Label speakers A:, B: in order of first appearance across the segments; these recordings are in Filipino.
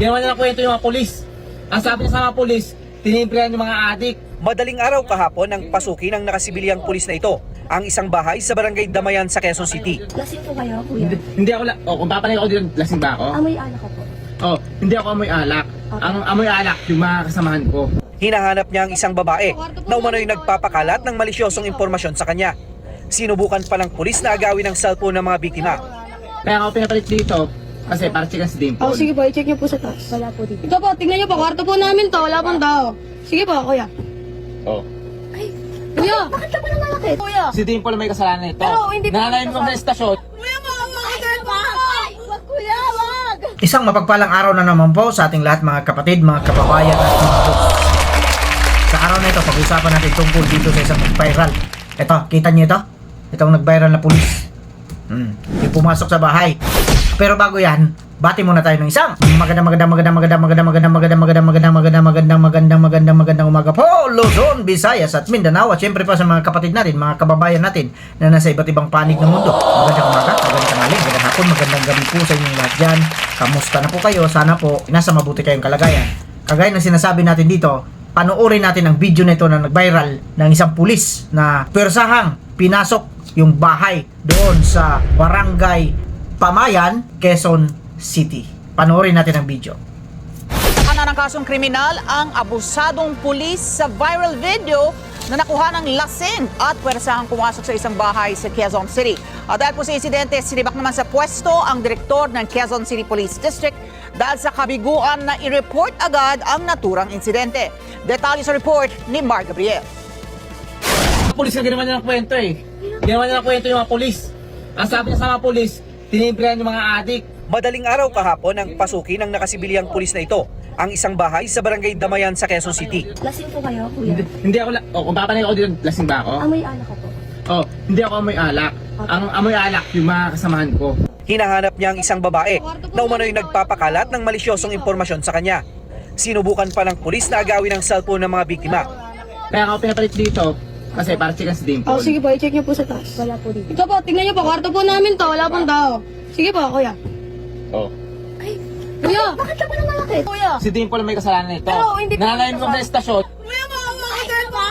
A: Ginawa nila kwento yung mga polis. Ang sabi niya sa mga polis, tinimprehan yung mga adik.
B: Madaling araw kahapon nang pasukin ng nakasibilyang pulis na ito ang isang bahay sa barangay Damayan sa Quezon City.
C: Lasing po kayo, kuya?
A: Hindi ako, kung papanay ako dito, lasing ba ako?
C: Amoy alak ko po.
A: Hindi ako amoy alak. Ang amoy alak, yung mga kasamahan ko.
B: Hinahanap niya ang isang babae na umano'y nagpapakalat ng malisyosong impormasyon sa kanya. Sinubukan pa ng pulis na agawin ang cellphone ng mga biktima.
A: Kaya ako pinapalit dito, kasi para checkan si Dimple.
C: Sige po, i-check niyo po sa taas. Wala po dito. Ito po, tingnan niyo po, kwarto po namin to, wala pong tao. Sige po, kuya. Ay, kuya! Bakit ka pa namalakit? Kuya!
A: Si Dimple may kasalanan nito.
C: Pero hindi pa
A: Nananayin mo sa estasyon.
C: Kuya, makamakit pa! Wag, kuya, wag!
D: Isang mapagpalang araw na naman po sa ating lahat mga kapatid, mga kababayan at mga boss. Sa araw na ito, pag-usapan natin tungkol dito sa isang viral. Ito, kita niyo ito? Itong nag-viral na pulis. Yung pumasok sa bahay. Pero bago yan, bati muna tayo ng isang magandang umaga po, Luzon, Visayas at Mindanao at syempre pa sa mga kapatid natin, mga kababayan natin na nasa iba't ibang panig ng mundo. Magandang umaga, magandang tanghali, magandang hapon, magandang gabi po sa inyong lahat dyan. Kamusta na po kayo? Sana po nasa mabuti kayong kalagayan. Kagaya ng sinasabi natin dito, panoorin natin ang video nito na nag-viral ng isang pulis na pwersahang pinasok yung bahay doon sa barangay Pamayan, Quezon City. Panoorin natin ang video.
E: Ana ng kasong kriminal ang abusadong pulis sa viral video na nakuha ng lasing at pwersahang pumasok sa isang bahay sa Quezon City. At dahil po sa insidente, sinibak naman sa pwesto ang direktor ng Quezon City Police District dahil sa kabiguan na i-report agad ang naturang insidente. Detalye sa report ni Mark Gabriel.
A: Polis na ginawa nila ng kwento eh. Ginawa nila ng kwento yung mga polis. Ang sabi niya sa mga polis, tinimprehan yung mga adik.
B: Madaling araw kahapon nang pasukin ng nakasibilyang pulis na ito ang isang bahay sa barangay Damayan sa Quezon City.
C: Lasing po kayo, kuya?
A: Hindi ako, kung papanay ako dito, lasing ba ako?
C: Amoy alak ko po.
A: Hindi ako amoy alak. Ang amoy alak, yung mga kasamahan ko.
B: Hinahanap niya ang isang babae na umano'y nagpapakalat ng malisyosong impormasyon sa kanya. Sinubukan pa ng pulis na agawin ang cellphone ng mga biktima.
A: Kaya ako pinapalit dito, kasi para checkan si Dimple.
C: Sige po, i-check niyo po sa taas. Wala po dito. Ito po, tingnan niyo po, kwarto po namin to, wala pong tao. Sige po, kuya. Ay, kuya! Bakit ka pa namalakit? Kuya!
A: Si Dimple may kasalanan nito.
C: Pero hindi pa
A: Nananayin mo sa estasyon.
C: Kuya, makamakit pa!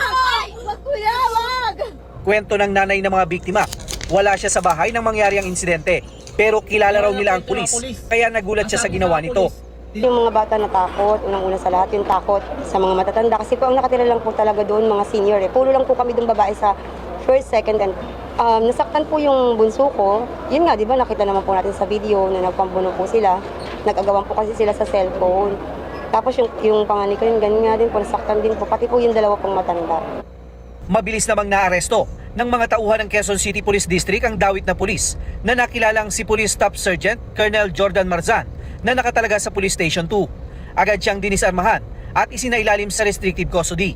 C: Wag, kuya, wag!
B: Kwento ng nanay ng mga biktima, wala siya sa bahay nang mangyari ang insidente. Pero kilala raw nila ang pulis, kaya nagulat siya sa ginawa nito.
F: Yung mga bata natakot, unang-una sa lahat yung takot sa mga matatanda. Kasi po ang nakatira lang po talaga doon mga senior eh. Puro lang po kami doon babae sa first, second, and nasaktan po yung bunso ko. Yun nga, di ba, nakita naman po natin sa video na nagpambuno po sila. Nag-agawan po kasi sila sa cellphone. Tapos yung panganay ko, yung ganyan nga din po, nasaktan din po. Pati po yung dalawa pong matanda.
B: Mabilis namang naaresto ng mga tauhan ng Quezon City Police District ang dawit na pulis na nakilalang si Police Staff Sergeant Colonel Jordan Marzan na nakatalaga sa Police Station 2. Agad siyang dinisarmahan at isinailalim sa restrictive custody.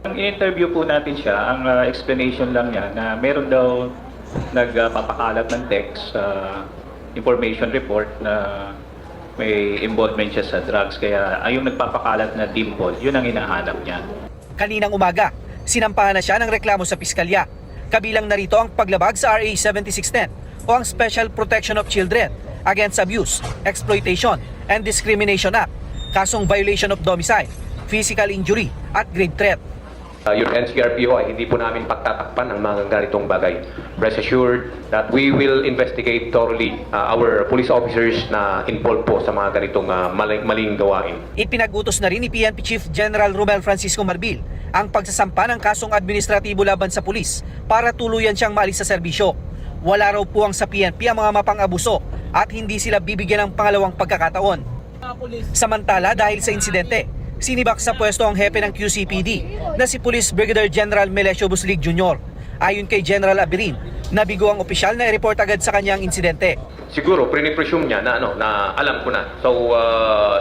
G: Ang in-interview po natin siya, ang explanation lang niya na meron daw nagpapakalat ng text information report na may involvement siya sa drugs. Kaya yung nagpapakalat na Dimple, yun ang hinahanap niya.
B: Kaninang umaga, sinampahan na siya ng reklamo sa piskalya. Kabilang narito ang paglabag sa RA 7610 o ang Special Protection of Children Against Abuse, Exploitation, and Discrimination Act, kasong violation of domicile, physical injury, at grave threat.
H: Your NCRPO ay hindi po namin pagtatakpan ang mga ganitong bagay. Rest assured that we will investigate thoroughly our police officers na involved po sa mga ganitong maling gawain.
B: Ipinag-utos na rin ni PNP Chief General Romel Francisco Marbil ang pagsasampa ng kasong administratibo laban sa pulis para tuluyan siyang maalis sa serbisyo. Wala raw po ang sa PNP ang mga mapang-abuso at hindi sila bibigyan ng pangalawang pagkakataon. Samantala, dahil sa insidente, sinibak sa pwesto ang hepe ng QCPD na si Police Brigadier General Melesio Buslig Jr. Ayon kay General Abirin, nabigo ang opisyal na i-report agad sa kanyang insidente.
H: Siguro, pre-presume niya na, na alam ko na. So,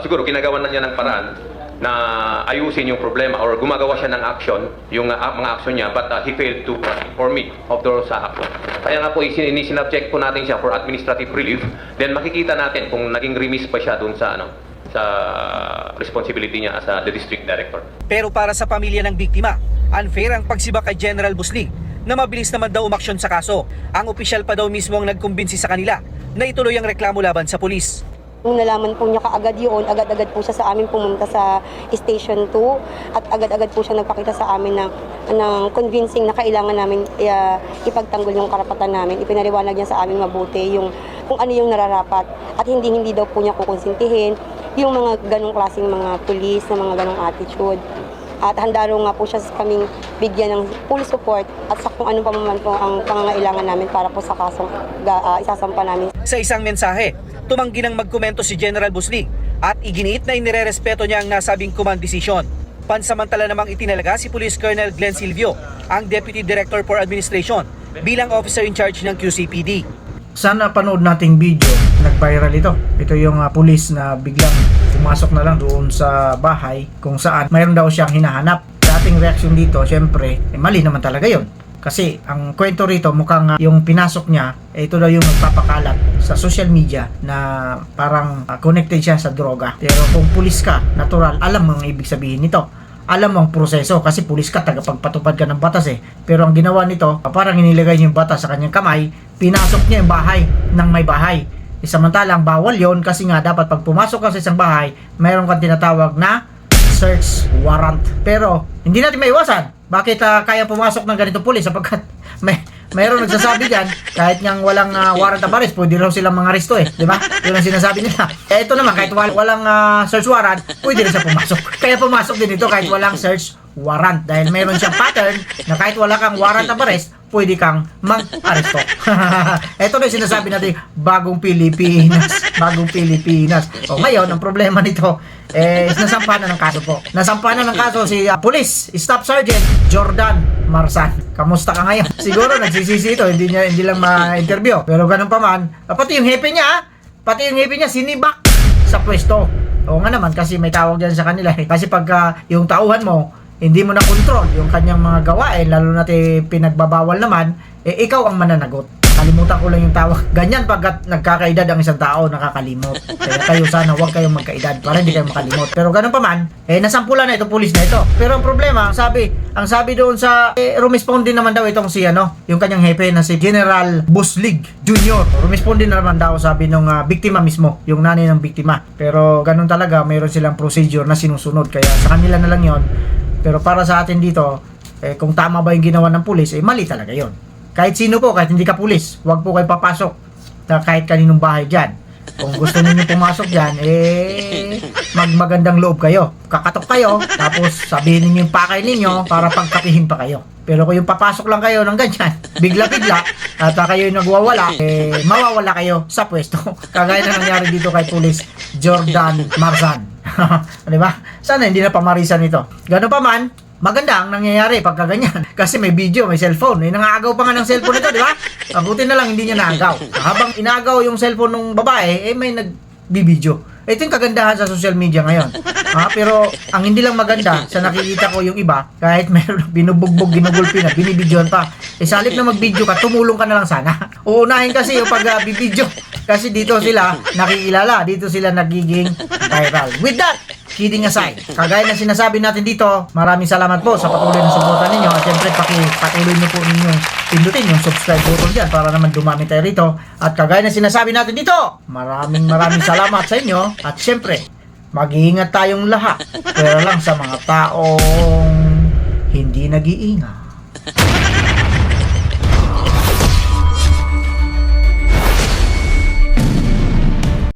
H: siguro ginagawa na niya ng paraan na ayusin yung problema or gumagawa siya ng action, yung mga action niya, but he failed to inform me of those action. Kaya nga po, sinubject po natin siya for administrative relief, then makikita natin kung naging remiss pa siya dun sa sa responsibility niya as the district director.
B: Pero para sa pamilya ng biktima, unfair ang pagsibak kay General Buslig na mabilis naman daw umaksyon sa kaso. Ang opisyal pa daw mismo ang nagkumbinsi sa kanila na ituloy ang reklamo laban sa pulis.
F: Nung nalaman po niya kaagad yun, agad-agad po siya sa amin pumunta sa Station 2 at agad-agad po siya nagpakita sa amin ng convincing na kailangan namin ipagtanggol yung karapatan namin. Ipinaliwanag niya sa amin mabuti kung ano yung nararapat at hindi daw po niya kukonsintihin yung mga ganong klaseng mga pulis na mga ganong attitude. At handa rin nga po siya sa kaming bigyan ng full support at sa kung ano pa man po ang pangangailangan namin para po sa kasong isasampa namin.
B: Sa isang mensahe, tumanggi ng magkomento si General Buslig at iginiit na inirerespeto niya ang nasabing command decision. Pansamantala namang itinalaga si Police Colonel Glenn Silvio, ang Deputy Director for Administration, bilang officer in charge ng QCPD.
D: Sana panood nating video, nag-viral ito. Ito yung pulis na biglang pumasok na lang doon sa bahay kung saan mayroon daw siyang hinahanap. Sa ating reaksyon dito, syempre, mali naman talaga yon. Kasi ang kwento rito mukhang yung pinasok niya, ito daw yung nagpapakalat sa social media na parang connected siya sa droga. Pero kung pulis ka, natural, alam mo ang ibig sabihin nito. Alam mo ang proseso kasi pulis ka, tagapagpatupad ka ng batas eh. Pero ang ginawa nito, parang inilagay niya yung batas sa kanyang kamay, pinasok niya yung bahay ng may bahay. Samantalang bawal yon kasi nga dapat pag pumasok ka sa isang bahay, mayroon kang tinatawag na search warrant. Pero hindi natin maiwasan. Bakit kaya pumasok ng ganito pulis? Sapagkat mayroon nagsasabi dyan, kahit ngang walang warrant of arrest, pwede raw silang mga aresto eh. Di ba? Yun ang sinasabi nila. Ito naman, kahit walang search warrant, pwede rin siya pumasok. Kaya pumasok din ito kahit walang search warrant. Dahil mayroon siyang pattern na kahit wala kang warrant of arrest, pwede kang mag-aresto. Ito na yung sinasabi natin, bagong Pilipinas. Bagong Pilipinas. O ngayon, ang problema nito, nasampahan na ng kaso po. Nasampahan na ng kaso si Police Staff Sergeant Jordan Marsan. Kamusta ka ngayon? Siguro nagsisisi ito, hindi lang ma-interview. Pero ganun pa man, pati yung hepe niya, sinibak sa pwesto. O nga naman, kasi may tawag yan sa kanila eh. Kasi pagka yung tauhan mo, hindi mo na control yung kanyang mga gawain, lalo natin pinagbabawal naman, ikaw ang mananagot. Kalimutan ko lang yung tawag. Ganyan pagkat nagkakaedad ang isang tao, nakakalimot. Kaya kayo sana huwag kayong magkaedad para hindi kayo makalimot. Pero ganun pa man, nasampulan na itong pulis na ito. Pero ang problema, ang sabi doon sa rumisponde naman daw itong si yung kanyang hepe na si General Buslig Jr. Rumisponde naman daw sabi nung biktima mismo, yung nanay ng biktima. Pero ganun talaga, mayroon silang procedure na sinusunod. Kaya sa kanila na lang yon. Pero para sa atin dito, kung tama ba yung ginawa ng pulis, mali talaga yon. Kahit sino po, kahit hindi ka pulis, huwag po kayo papasok na kahit kaninong bahay dyan. Kung gusto niyo pumasok dyan, magmagandang loob kayo. Kakatok kayo, tapos sabihin niyo yung pakay ninyo para pagkapihin pa kayo. Pero kung yung papasok lang kayo ng ganyan, bigla-bigla, at kayo yung nagwawala, mawawala kayo sa pwesto. Kagaya na nangyari dito kay Police Jordan Marsan. Diba? Sana hindi na pamarisan ito. Gano'n pa man, maganda ang nangyayari pagka ganyan. Kasi may video, may cellphone. Nangagaw pa nga ng cellphone ito, di ba? Mabuti na lang hindi niya naagaw. Habang inagaw yung cellphone ng babae, may nagbibideo. Ito yung kagandahan sa social media ngayon. Pero ang hindi lang maganda, sa nakikita ko yung iba, kahit mayroon binubugbog, ginugulpi na, binibidyoan pa. Sa halip na mag-video ka, tumulong ka na lang sana. Uunahin kasi yung pag-bibidyo. Kasi dito sila nakikilala, dito sila nagiging viral. With that, kidding aside, kagaya na sinasabi natin dito, maraming salamat po sa patuloy na suporta ninyo. At syempre, patuloy nyo po ninyong pindutin yung subscribe button dyan para naman dumami tayo rito. At kagaya na sinasabi natin dito, maraming salamat sa inyo. At syempre, mag-iingat tayong lahat. Pero lang sa mga taong hindi nag-iingat.